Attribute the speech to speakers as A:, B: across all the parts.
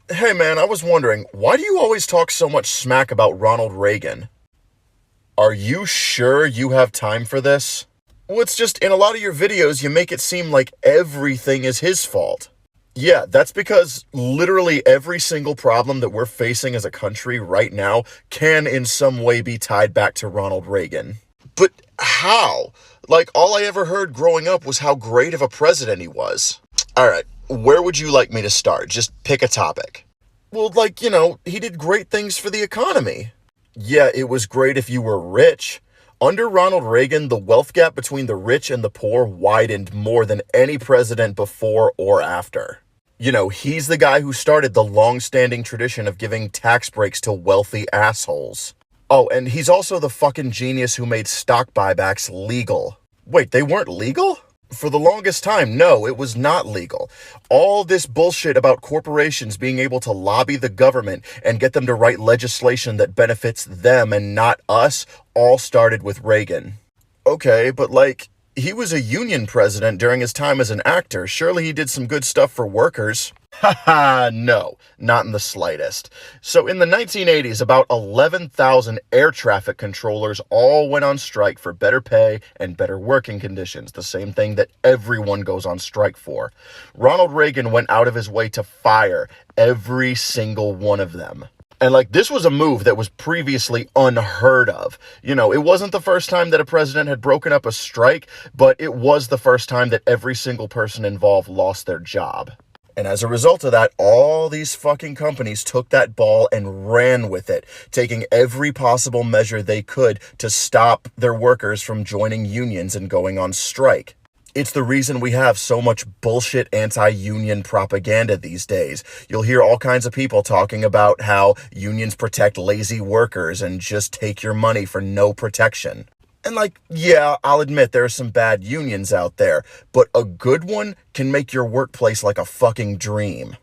A: Hey man, I was wondering, why do you always talk so much smack about Ronald Reagan? Are you sure you have time for this? Well, it's just in a lot of your videos, you make it seem like everything is his fault. Yeah, that's because literally every single problem that we're facing as a country right now can in some way be tied back to Ronald Reagan. But how? Like, all I ever heard growing up was how great of a president he was. Alright, where would you like me to start? Just pick a topic. Well, like, he did great things for the economy. Yeah, it was great if you were rich. Under Ronald Reagan, the wealth gap between the rich and the poor widened more than any president before or after. He's the guy who started the long-standing tradition of giving tax breaks to wealthy assholes. Oh, and he's also the fucking genius who made stock buybacks legal. Wait, they weren't legal? For the longest time, no, it was not legal. All this bullshit about corporations being able to lobby the government and get them to write legislation that benefits them and not us all started with Reagan. Okay, but he was a union president during his time as an actor. Surely he did some good stuff for workers. Haha, no, not in the slightest. So in the 1980s, about 11,000 air traffic controllers all went on strike for better pay and better working conditions, the same thing that everyone goes on strike for. Ronald Reagan went out of his way to fire every single one of them. And this was a move that was previously unheard of. It wasn't the first time that a president had broken up a strike, but it was the first time that every single person involved lost their job. And as a result of that, all these fucking companies took that ball and ran with it, taking every possible measure they could to stop their workers from joining unions and going on strike. It's the reason we have so much bullshit anti-union propaganda these days. You'll hear all kinds of people talking about how unions protect lazy workers and just take your money for no protection. And yeah, I'll admit there are some bad unions out there, but a good one can make your workplace like a fucking dream.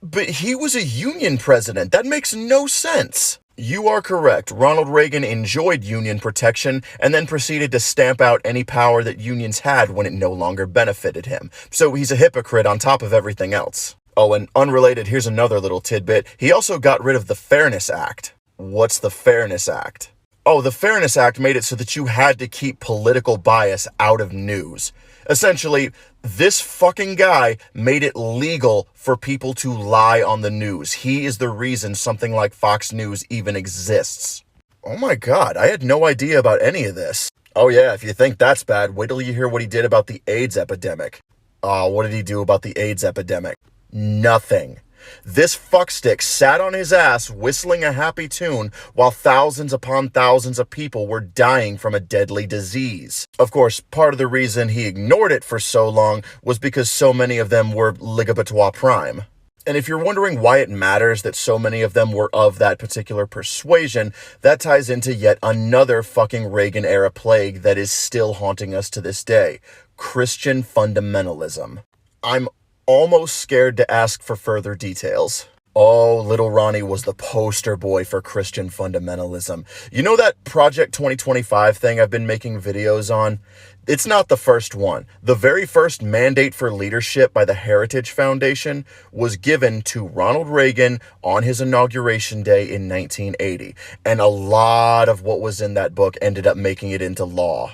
A: But he was a union president. That makes no sense. You are correct. Ronald Reagan enjoyed union protection and then proceeded to stamp out any power that unions had when it no longer benefited him. So he's a hypocrite on top of everything else. Oh, and unrelated, here's another little tidbit. He also got rid of the Fairness Act. What's the Fairness Act? Oh, the Fairness Act made it so that you had to keep political bias out of news. Essentially, this fucking guy made it legal for people to lie on the news. He is the reason something like Fox News even exists. Oh my god, I had no idea about any of this. Oh yeah, if you think that's bad, wait till you hear what he did about the AIDS epidemic. What did he do about the AIDS epidemic? Nothing. This fuckstick sat on his ass whistling a happy tune while thousands upon thousands of people were dying from a deadly disease. Of course, part of the reason he ignored it for so long was because so many of them were ligabatois prime. And if you're wondering why it matters that so many of them were of that particular persuasion, that ties into yet another fucking Reagan-era plague that is still haunting us to this day: Christian fundamentalism. I'm almost scared to ask for further details. Oh, little Ronnie was the poster boy for Christian fundamentalism. You know that Project 2025 thing I've been making videos on? It's not the first one. The very first mandate for leadership by the Heritage Foundation was given to Ronald Reagan on his inauguration day in 1980. And a lot of what was in that book ended up making it into law.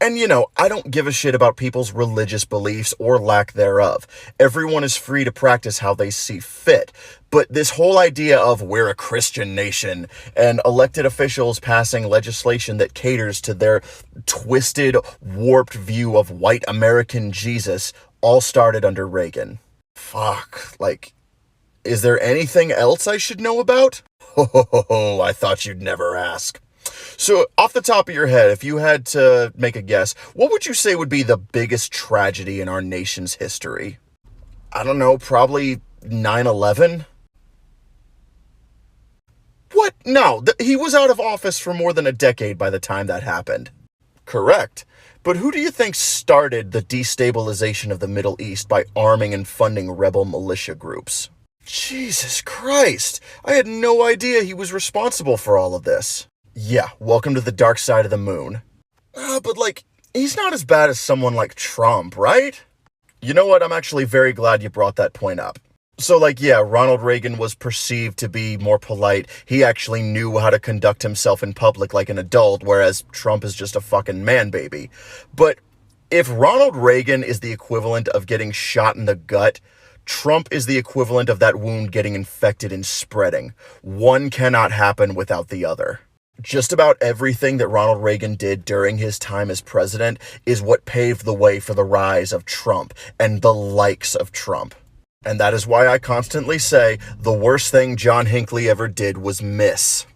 A: And I don't give a shit about people's religious beliefs or lack thereof. Everyone is free to practice how they see fit. But this whole idea of we're a Christian nation and elected officials passing legislation that caters to their twisted, warped view of white American Jesus all started under Reagan. Fuck, is there anything else I should know about? Ho, I thought you'd never ask. So, off the top of your head, if you had to make a guess, what would you say would be the biggest tragedy in our nation's history? I don't know, probably 9/11? What? No, he was out of office for more than a decade by the time that happened. Correct. But who do you think started the destabilization of the Middle East by arming and funding rebel militia groups? Jesus Christ, I had no idea he was responsible for all of this. Yeah, welcome to the dark side of the moon. But he's not as bad as someone like Trump, right? You know what? I'm actually very glad you brought that point up. So, like, yeah, Ronald Reagan was perceived to be more polite. He actually knew how to conduct himself in public like an adult, whereas Trump is just a fucking man baby. But if Ronald Reagan is the equivalent of getting shot in the gut, Trump is the equivalent of that wound getting infected and spreading. One cannot happen without the other. Just about everything that Ronald Reagan did during his time as president is what paved the way for the rise of Trump and the likes of Trump. And that is why I constantly say the worst thing John Hinckley ever did was miss.